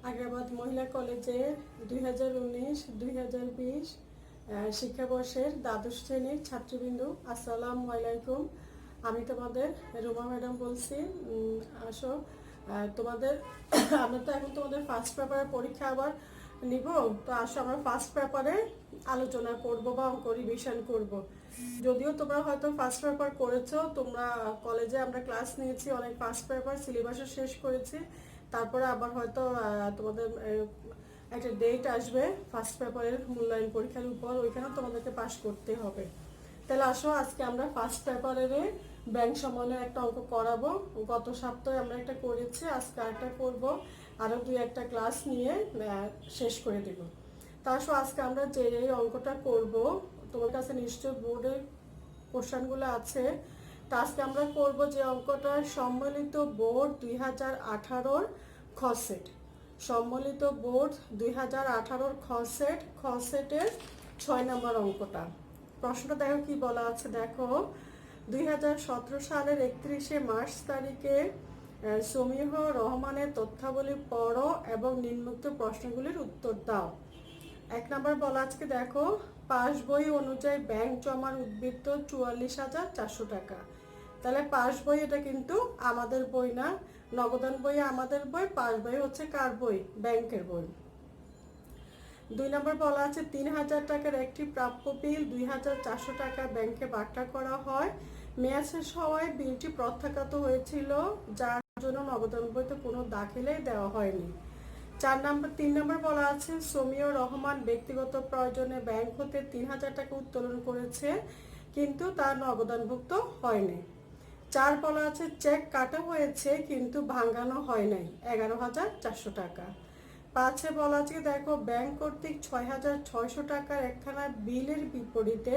আগ্রাবাদ মহিলা কলেজের 2019-2020 শিক্ষাবর্ষের দ্বাদশ শ্রেণীর ছাত্রবৃন্দ, আসসালামু আলাইকুম। আমি তোমাদের রুমা ম্যাডাম বলছি। আসো তোমাদের আমরা তো এখন তোমাদের ফার্স্ট পেপারের পরীক্ষা আবার নিব, তো আসো আমরা ফার্স্ট পেপারে আলোচনা করব বা অঙ্ক রিভিশন করব। যদিও তোমরা হয়তো ফার্স্ট পেপার করেছো, তোমরা কলেজে আমরা ক্লাস নিয়েছি, অনেক ফার্স্ট পেপার সিলেবাসও শেষ করেছি। তারপরে আবার হয়তো তোমাদের একটা ডেট আসবে ফার্স্ট পেপারের মূল্যায়ন পরীক্ষার উপর, ওইখানেও তোমাদেরকে পাস করতে হবে। তাহলে আসো আজকে আমরা ফার্স্ট পেপারের ব্যাংক সম্বন্ধে একটা অঙ্ক করাবো। গত সপ্তাহে আমরা একটা করেছি, আজকে একটা করব, আরও দুই একটা ক্লাস নিয়ে শেষ করে দেব। তা আসো আজকে আমরা যে এই অঙ্কটা করব, তোমার কাছে নিশ্চয় বোর্ডের কোশ্চেনগুলো আছে। তা আজকে আমরা করব যে অঙ্কটা সম্মিলিত বোর্ড 2018-র খ সেট। সম্মিলিত বোর্ড 2018-র খ সেটের 6 নম্বর অঙ্কটা। প্রশ্নটা দেখো কি বলা আছে, দেখো 2017 সালের 31শে মার্চ তারিখে সমীহ রহমানের তথ্যাবলী পড়ো এবং নিম্নোক্ত প্রশ্নগুলির উত্তর দাও। 1 নম্বর বলা আজকে দেখো, পাস বই অনুযায়ী ব্যাংক জমার উদ্বৃত্ত 44,400 টাকা। তাহলে পাস বই এটা কিন্তু আমাদের বই না, নগদান বই আমাদের বই, পাস বই হচ্ছে কার বই? ব্যাংকের বই। 2 নম্বর বলা আছে 3,000 টাকার একটি প্রাপ্য বিল 2,400 টাকা ব্যাংকে বাটা করা হয়। মেয়াদ শেষ হওয়ায় বিলটি প্রত্যাখ্যাত হয়েছিল, যার জন্য নগদান বইতে কোনো দাখিলাই দেওয়া হয়নি। 3 নম্বর বলা আছে সমীয় রহমান ব্যক্তিগত প্রয়োজনে ব্যাংক হতে 3,000 টাকা উত্তোলন করেছে, কিন্তু তার নগদানভুক্ত হয়নি। 4 বলা আছে চেক কাটা হয়েছে কিন্তু ভাঙানো হয় নাই, 11,400 টাকা। 5 বলা আছে দেখো, ব্যাংক কর্তৃক 6,600 টাকার একখানা বিলের বিপরীতে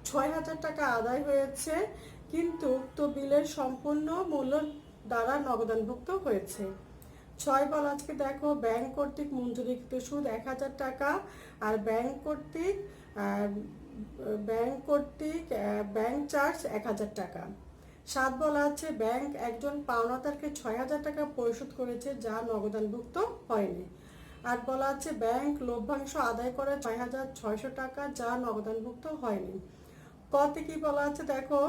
6,000 টাকা আদায় হয়েছে, কিন্তু উক্ত বিলের সম্পূর্ণ মূল্য দ্বারা নগদানভুক্ত হয়েছে। 6 বলা আছে দেখো, ব্যাংক কর্তৃক মঞ্জুরিকৃত সুদ 1,000 টাকা আর ব্যাংক কর্তৃক ব্যাংক চার্জ 1,000 টাকা। 7 বলা আছে ব্যাংক একজন পাওনাদারকে 6,000 টাকা পরিশোধ করেছে, যা নগদানভুক্ত হয়নি। 8 বলা আছে ব্যাংক লভ্যাংশ আদায় করে 6,600 টাকা, যা নগদানভুক্ত হয়নি। কতে কি বলা আছে দেখো,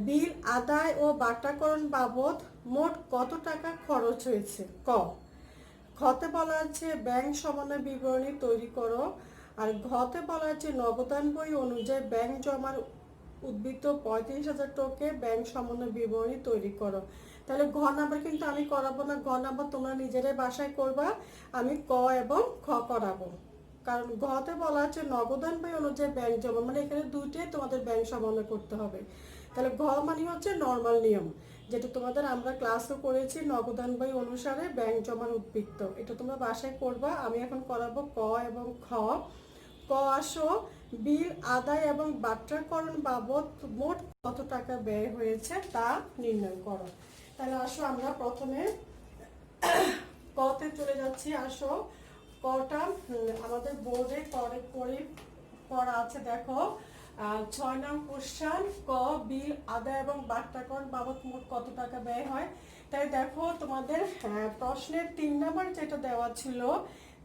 বিল আদায় ও বাটাকরণ বাবদ মোট কত টাকা খরচ হয়েছে। খতে বলা আছে ব্যাংক সমন্বয় বিবরণী তৈরি করো, আর ঘতে বলা আছে নগদান বই অনুযায়ী ব্যাংক জমার উদ্বৃত্ত 35,000 টাকা ব্যাংক সমন্বয় বিবরণী তৈরি করো। তাহলে ঘ নাম্বার কিন্তু আমি করাবো না, ঘ নাম্বার তোমরা নিজেরাই বাসায় করবা, আমি ক এবং খ করাবো। কারণ ঘতে বলা আছে নগদান বই অনুযায়ী ব্যাংক জমা, মানে এখানে দুইটাই তোমাদের ব্যাংক সমন্বয় করতে হবে। তাহলে ঘ মানে হচ্ছে নর্মাল নিয়ম, যেটা তোমাদের আমরা ক্লাসও করেছি, নগদান বই অনুসারে ব্যাংক জমার উদ্বৃত্ত, এটা তোমরা বাসায় করবা। আমি এখন করাবো ক এবং খ। ক আসো, বিল আদায় এবং বাট্টাকরণ বাবদ মোট কত টাকা ব্যয় হয়েছে তা নির্ণয় করো। তাহলে আসো আমরা প্রথমে কতে চলে যাচ্ছি। আসো কটা আমাদের বোর্ডে করে পড়া আছে, দেখো 6 নং কোশ্চেন, ক বিল আদায় এবং বাট্টাকরণ বাবদ মোট কত টাকা ব্যয় হয়। তাই দেখো তোমাদের প্রশ্নের 3 নম্বর যেটা দেওয়া ছিল,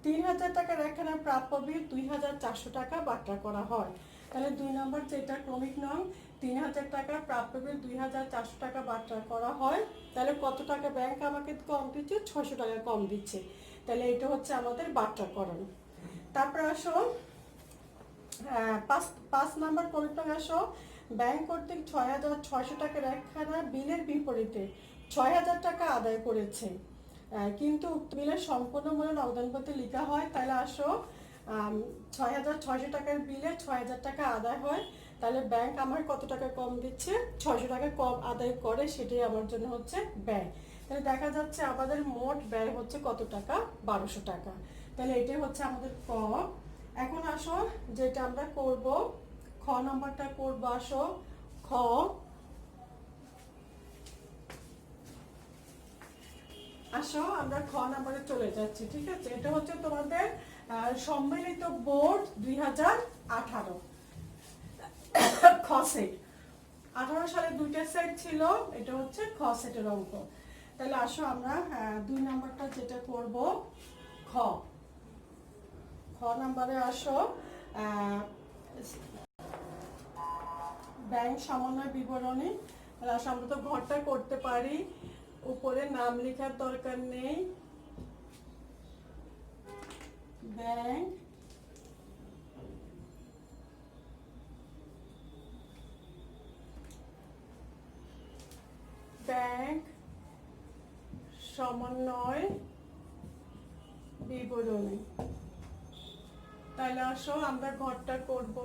3,000 টাকার একখানা প্রাপ্য বিল 2,400 টাকা বাটা করা হয়। তাহলে 2 নম্বর যেটা ক্রমিক নং, 3,000 টাকার প্রাপ্য বিল 2,400 টাকা বাটা করা হয়। তাহলে কত টাকা ব্যাংক আমাকে কম দিচ্ছে? 600 টাকা কম দিচ্ছে। তাহলে এটা হচ্ছে আমাদের বাটাকরণ। তারপর আসো 5 নম্বর ক্রমিক নং, আসো ব্যাংক কর্তৃক 6,600 টাকার একখানা বিলের বিপরীতে 6,000 টাকা আদায় করেছে, কিন্তু উক্ত বিলের সম্পূর্ণ মূল্য নগদান পত্রে লেখা হয়। তাহলে আসো 6,600 টাকার বিলে 6,000 টাকা আদায় হয়, তাহলে ব্যাংক আমার কত টাকা কম দিচ্ছে? 600 টাকা কম আদায় করে, সেটাই আমার জন্য হচ্ছে ব্যয়। তাহলে দেখা যাচ্ছে আমাদের মোট ব্যয় হচ্ছে কত টাকা? 1,200 টাকা। তাহলে এটাই হচ্ছে আমাদের ক। এখন আসো যেটা আমরা করব, খ নাম্বারটা করবো। আসো খ, আসো আমরা খ নাম্বারে চলে যাচ্ছি, ঠিক আছে। এটা হচ্ছে তোমাদের সম্মিলিত বোর্ড 2018 খ সেট। 18 সালে দুইটা সেট ছিল, এটা হচ্ছে খ সেটের অঙ্ক। তাহলে আসো আমরা 2 নাম্বারটা যেটা করব, খ নাম্বারে আসো ব্যাংক সমন্বয় বিবরণী। তাহলে আসো আমরা তো ঘরটা করতে পারি, উপরে নাম লেখার দরকার নেই। ব্যাংক সমন্বয় বিবরণী। তাহলে আসো আমরা ঘরটা করব।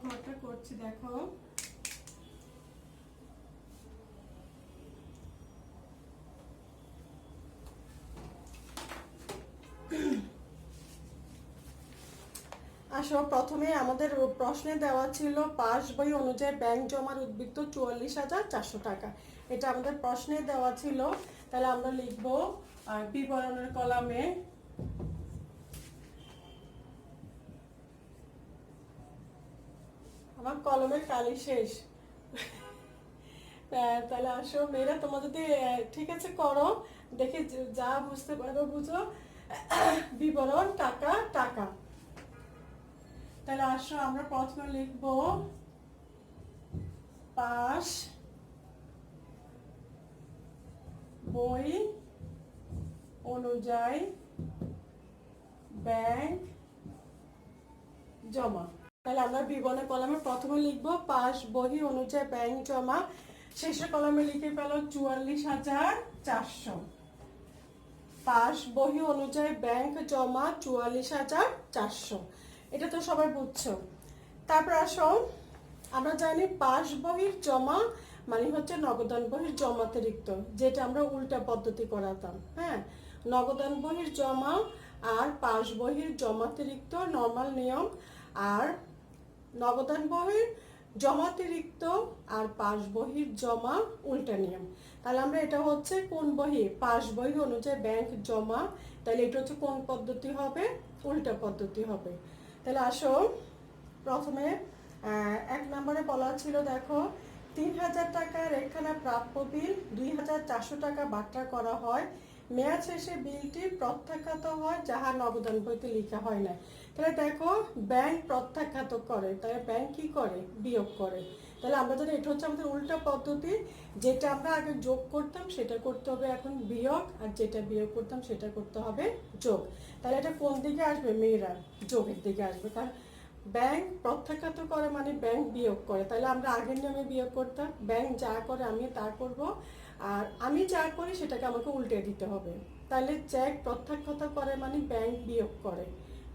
ঘরটা করছি, দেখো আসো প্রথমে আমাদের প্রশ্নে দেওয়া ছিল পাস বই অনুযায়ী ব্যাংক জমার উদ্বৃত্ত 44,400 টাকা। এটা আমাদের প্রশ্নে দেওয়া ছিল। তাহলে আমরা লিখবো বিবরণের কলামে আমার কলমের কালি শেষ। তাহলে আসো মেয়েরা, তোমরা যদি ঠিক আছে করো, দেখে যা বুঝতে পারো বুঝো। বিবরণ টাকা টাকা। তাহলে আসো আমরা প্রথমে লিখব পাস বই অনুযায়ী ব্যাংক জমা। তাহলে আমরা বিবরণের কলামে প্রথমে লিখব পাস বই অনুযায়ী ব্যাংক জমা, শেষের কলামে লিখে ফেলো 44,400। পাস বই অনুযায়ী ব্যাংক জমা 44,400। এটা তো সবাই বুঝছো। তারপর আসো আমরা জানি পাস বহির জমা মানে হচ্ছে নগদান বহির জমাতিরিক্ত, যেটা আমরা উল্টা পদ্ধতি করাতাম। হ্যাঁ, নগদান বহির জমা আর পাস বহির জমাতিরিক্ত নর্মাল নিয়ম, আর নগদান বহির জমাতিরিক্ত আর পাস বহির জমা উল্টা নিয়ম। তাহলে আমরা এটা হচ্ছে কোন বহি, পাস বহি অনুযায়ী ব্যাংক জমা। তাহলে এটা হচ্ছে কোন পদ্ধতি হবে, উল্টা পদ্ধতি হবে। তাহলে আসো প্রথমে 1 নম্বরে বলা ছিল, দেখো 3,000 টাকার একখানা প্রাপ্য বিল 2,400 টাকা বাট্টা করা হয়, মেয়াদ শেষে বিলটি প্রত্যাখ্যাত হয় যাহা নগদান বইতে লেখা হয় না। তাহলে দেখো ব্যাংক প্রত্যাখ্যাত করে, তাহলে ব্যাংক কি করে, বিয়োগ করে। তাহলে আমরা জানি এটা হচ্ছে আমাদের উল্টা পদ্ধতি। যেটা আমরা আগে যোগ করতাম সেটা করতে হবে এখন বিয়োগ, আর যেটা বিয়োগ করতাম সেটা করতে হবে যোগ। তাহলে এটা কোন দিকে আসবে মেয়েরা, যোগের দিকে আসবে। কারণ ব্যাংক প্রত্যাখ্যাত করে মানে ব্যাংক বিয়োগ করে। তাহলে আমরা আগের নিয়মে বিয়োগ করতাম, ব্যাংক যা করে আমি তা করব, আর আমি যা করি সেটাকে আমাকে উল্টে দিতে হবে। তাহলে চেক প্রত্যাখ্যাত করে মানে ব্যাংক বিয়োগ করে,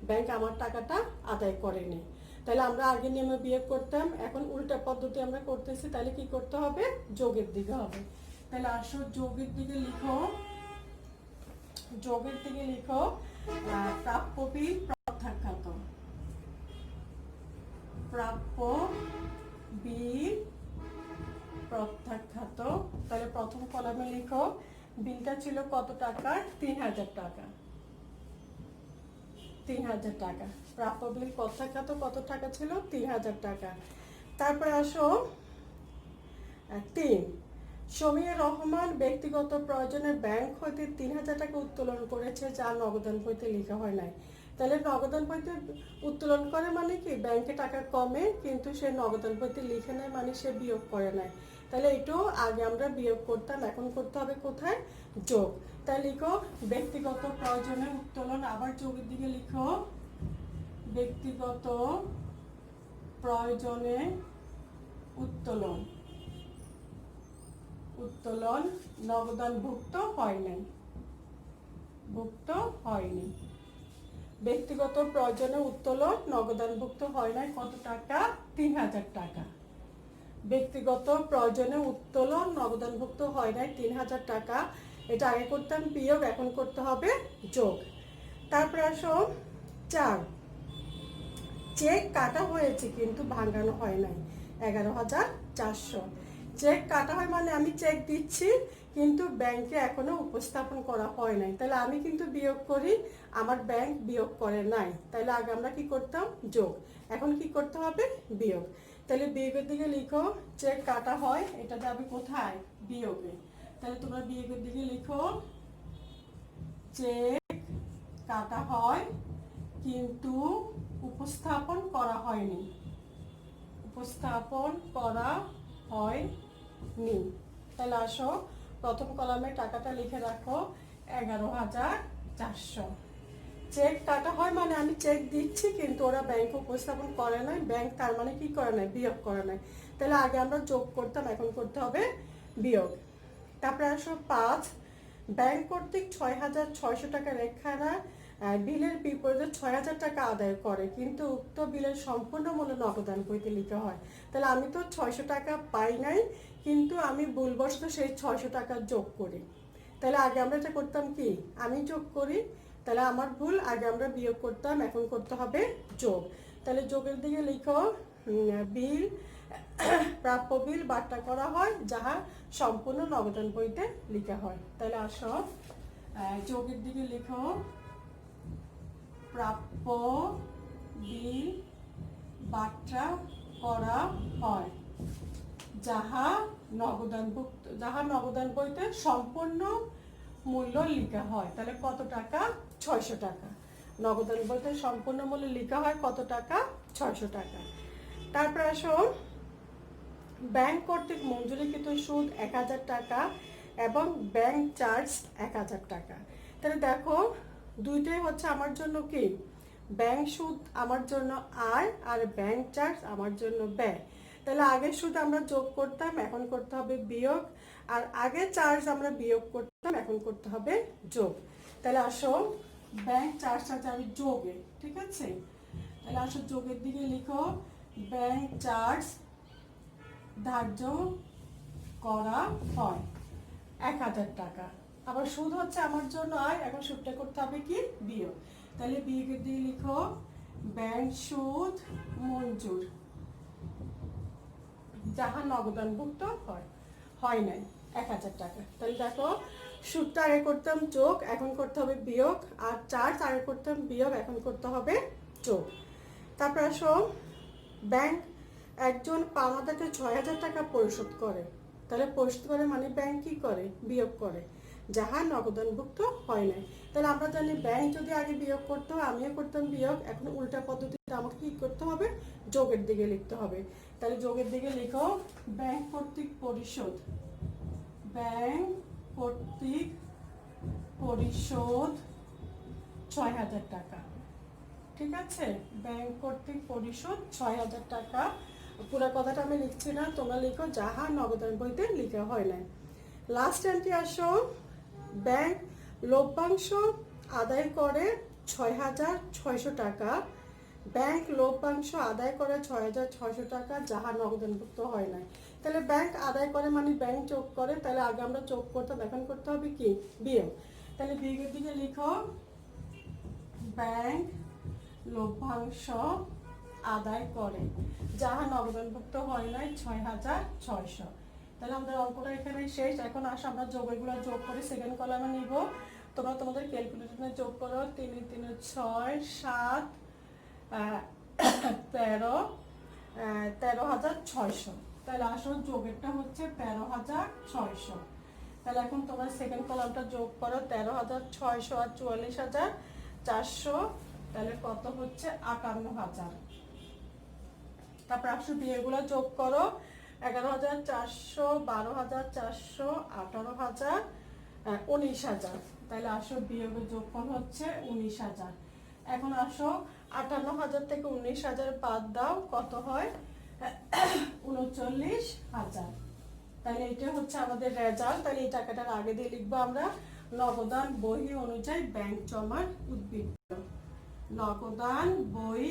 ব্যাংক আমার টাকাটা আদায় করেনি। তাহলে আমরা আগের নিয়মে বিয়োগ করতাম, এখন উল্টা পদ্ধতি আমরা করতেছি। তাহলে কি করতে হবে, যোগের দিকে হবে। তাহলে আসো যোগের দিকে লিখো, যোগের দিকে লিখো প্রাপ্য বিল প্রত্যাখ্যাত, প্রাপ্য বিল প্রত্যাখ্যাত। তাহলে প্রথম কলামে লিখো বিলটা ছিল কত টাকা, 3,000 টাকা। 3,000 টাকা প্রাপ্য বিল প্রত্যাখ্যাত কত টাকা ছিল, 3,000 টাকা। তারপরে আসো 3, সমীর রহমান ব্যক্তিগত প্রয়োজনে ব্যাংক হইতে 3,000 টাকা উত্তোলন করেছে যা নগদান বইতে লেখা হয় নাই। তাহলে নগদান বইতে উত্তোলন করে মানে কি, ব্যাংকে টাকা কমে কিন্তু সে নগদান বইতে লিখে নেয় মানে সে বিয়োগ করে নাই। তাহলে এটাও আগে আমরা বিয়োগ করতাম, এখন করতে হবে কোথায়, যোগ। তাই লিখো ব্যক্তিগত প্রয়োজনে উত্তোলন, আবার যোগের দিকে লিখো ব্যক্তিগত প্রয়োজনে উত্তোলন, উত্তোলন নগদান ভুক্ত হয় নাই, ভুক্ত হয়নি। ব্যক্তিগত প্রয়োজনে উত্তোলন নগদানভুক্ত হয় নাই কত টাকা, 3,000 টাকা। ব্যক্তিগত প্রয়োজনে উত্তোলন নগদানভুক্ত হয় নাই 3,000 টাকা। এটা আগে করতাম বিয়োগ, এখন করতে হবে যোগ। তারপর আসো 4, চেক কাটা হয়েছে কিন্তু ভাঙানো হয় নাই 11,400। চেক কাটা হয় মানে আমি চেক দিচ্ছি কিন্তু ব্যাংকে এখনো উপস্থাপন করা হয় নাই, তাহলে আমি কিন্তু বিয়োগ করি, আমার ব্যাংক বিয়োগ করে নাই। তাহলে আগে আমরা কি করতাম? যোগ। এখন কি করতে হবে? বিয়োগ। তাহলে বিয়োগের দিকে লিখো চেক কাটা হয়, এটা যাবে কোথায়? বিয়োগে। তাহলে তোমরা বিয়োগের দিকে লিখো চেক কাটা হয় কিন্তু উপস্থাপন করা হয়নি, উপস্থাপন করা হয়নি। তাহলে আসো প্রথম কলামে টাকাটা লিখে রাখো 11,400। চেক কাটা হয় মানে আমি চেক দিচ্ছি কিন্তু ওরা ব্যাংকে উপস্থাপন করে নাই, ব্যাংক তার মানে কি করে নাই? বিয়োগ করে নাই। তাহলে আগে আমরা যোগ করতাম, এখন করতে হবে বিয়োগ। তারপরে আসো 5, ব্যাংক কর্তৃক 6,600 টাকা রেখারা বিলের বিপরীতে 6,000 টাকা আদায় করে কিন্তু উক্ত বিলের সম্পূর্ণ মূল্য নগদান বইতে লিখা হয়। তাহলে আমি তো 600 টাকা পাই নাই কিন্তু আমি ভুলবশত সেই 600 টাকা যোগ করি। তাহলে আগে আমরা এটা করতাম কি? আমি যোগ করি, তাহলে আমার ভুল, আগে আমরা বিয়োগ করতাম, এখন করতে হবে যোগ। তাহলে যোগের দিকে লিখো বিল প্রাপ্য বিল বাট্টা করা হয় যাহা সম্পূর্ণ নগদান বইতে লিখা হয়। তাহলে আসো যোগের দিকে লিখো প্রাপ্য বিল বাট্টা করা হয় যাহা নগদান বইতে সম্পূর্ণ মূল্য লিখা হয়। তাহলে কত টাকা? 600 টাকা। নগদান বইতে সম্পূর্ণ মূল্য লিখা হয় কত টাকা? 600 টাকা। তারপর আসো ব্যাংক কর্তৃক মঞ্জুরিকৃত সুদ 1,000 টাকা এবং ব্যাংক চার্জ 1,000 টাকা। তাহলে দেখো দুইটাই হচ্ছে আমার জন্য কি? ব্যাংক সুদ আমার জন্য আয় আর ব্যাংক চার্জ আমার জন্য ব্যয়। তাহলে আগের সুদ আমরা যোগ করতাম, এখন করতে হবে বিয়োগ, আর আগে চার্জ আমরা বিয়োগ করতাম, এখন করতে হবে যোগ। তাহলে আসো ব্যাংক চার্জটা যাবে যোগে, ঠিক আছে? তাহলে আসো যোগের দিকে লিখো ব্যাংক চার্জ ধার্য করা হয় 1,000 টাকা। আবার সুদ হচ্ছে আমার জন্য আয়, এখন সুদটা করতে হবে কি? বিয়োগ। তাহলে বিয়োগের দিকে লিখো ব্যাংক সুদ মঞ্জুর যাহা নগদানভুক্ত হয় নাই 1,000 টাকা। তাহলে দেখো সুদটা আগে করতাম যোগ, এখন করতে হবে বিয়োগ, আর চার্জ আগে করতাম বিয়োগ, এখন করতে হবে যোগ। তারপর আসো ব্যাংক একজন পাওনাদারকে 6,000 টাকা পরিশোধ করে। তাহলে পরিশোধ করে মানে ব্যাংক কি করে? বিয়োগ করে যাহা নগদানভুক্ত হয় নাই। তাহলে আমরা জানি ব্যাংক যদি আগে বিয়োগ করতে হয়, আমিও করতাম বিয়োগ, এখন উল্টা পদ্ধতিতে আমাকে কি করতে হবে? যোগের দিকে লিখতে হবে। তাহলে যোগের দিকে লিখো ব্যাংক কর্তৃক পরিশোধ, ব্যাংক কর্তৃক পরিশোধ 6,000 টাকা, ঠিক আছে? ব্যাংক কর্তৃক পরিশোধ 6,000 টাকা। পুরো কথাটা আমি লিখছি না, তোমরা লিখো যাহা নগদান বইতে লিখা হয় নাই। লাস্ট এন্ট্রি আসো ব্যাংক লভ্যাংশ আদায় করে 6,600 টাকা, ব্যাংক লভ্যাংশ আদায় করে 6,600 টাকা যাহা নগদানভুক্ত হয় নাই। তাহলে ব্যাংক আদায় করে মানে ব্যাংক যোগ করে, তাহলে আগে আমরা যোগ করতাম, এখন করতে হবে কি? বিয়োগ। তাহলে বিয়োগের দিকে লিখো ব্যাংক লভ্যাংশ আদায় করে যাহা নগদানভুক্ত হয় নাই 6,600। তাহলে আমাদের অঙ্কটা এখানে শেষ। এখন আসো আমরা যোগগুলো যোগ করে সেকেন্ড কলামে নিব। তোমরা তোমাদের ক্যালকুলেটরে যোগ করো 3 3 6 7 13,600। তাহলে আসো যোগেরটা হচ্ছে 13,600। তাহলে এখন তোমরা সেকেন্ড কলামটা যোগ করো 13,600 আর 44,400, তাহলে কত হচ্ছে? 58,000। তারপর আসো বিয়েগুলো যোগ করো 11,400, 12,400, 18,000, 19,000। তাহলে আসো বিয়োগের যোগফল হচ্ছে 19,000। এখন আসো 58,000 থেকে 19,000 বাদ দাও, কত হয়? 39,000। তাহলে এটা হচ্ছে আমাদের রেজাল্ট। তাহলে এই টাকাটার আগে দিয়ে লিখবো আমরা নগদান বই অনুযায়ী ব্যাংক জমার উদ্বৃত্ত, নগদান বই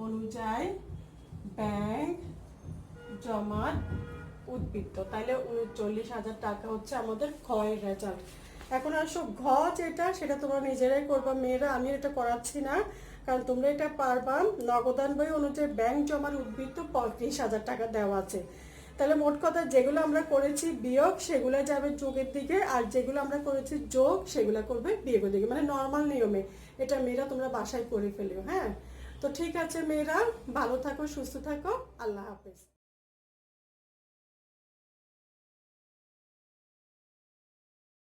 অনুযায়ী ব্যাংক জমার উদ্বৃত্ত। তাহলে 39,000 টাকা হচ্ছে আমাদের ক্ষয়ের রেজাল্ট। এখন আসো ঘ যেটা, সেটা তোমরা নিজেরাই করবা মেয়েরা, আমি এটা করাচ্ছি না কারণ তোমরা এটা পারবা। নগদান বই অনুযায়ী ব্যাংক জমার উদ্বৃত্ত 35,000 টাকা দেওয়া আছে। তাহলে মোট কথা যেগুলো আমরা করেছি বিয়োগ সেগুলো যাবে যোগের দিকে, আর যেগুলো আমরা করেছি যোগ সেগুলো করবে বিয়োগের দিকে, মানে নর্মাল নিয়মে। এটা মেয়েরা তোমরা বাসায় করে ফেলিও, হ্যাঁ। তো ঠিক আছে মেয়েরা, ভালো থাকো, সুস্থ থাকো, আল্লাহ হাফেজ।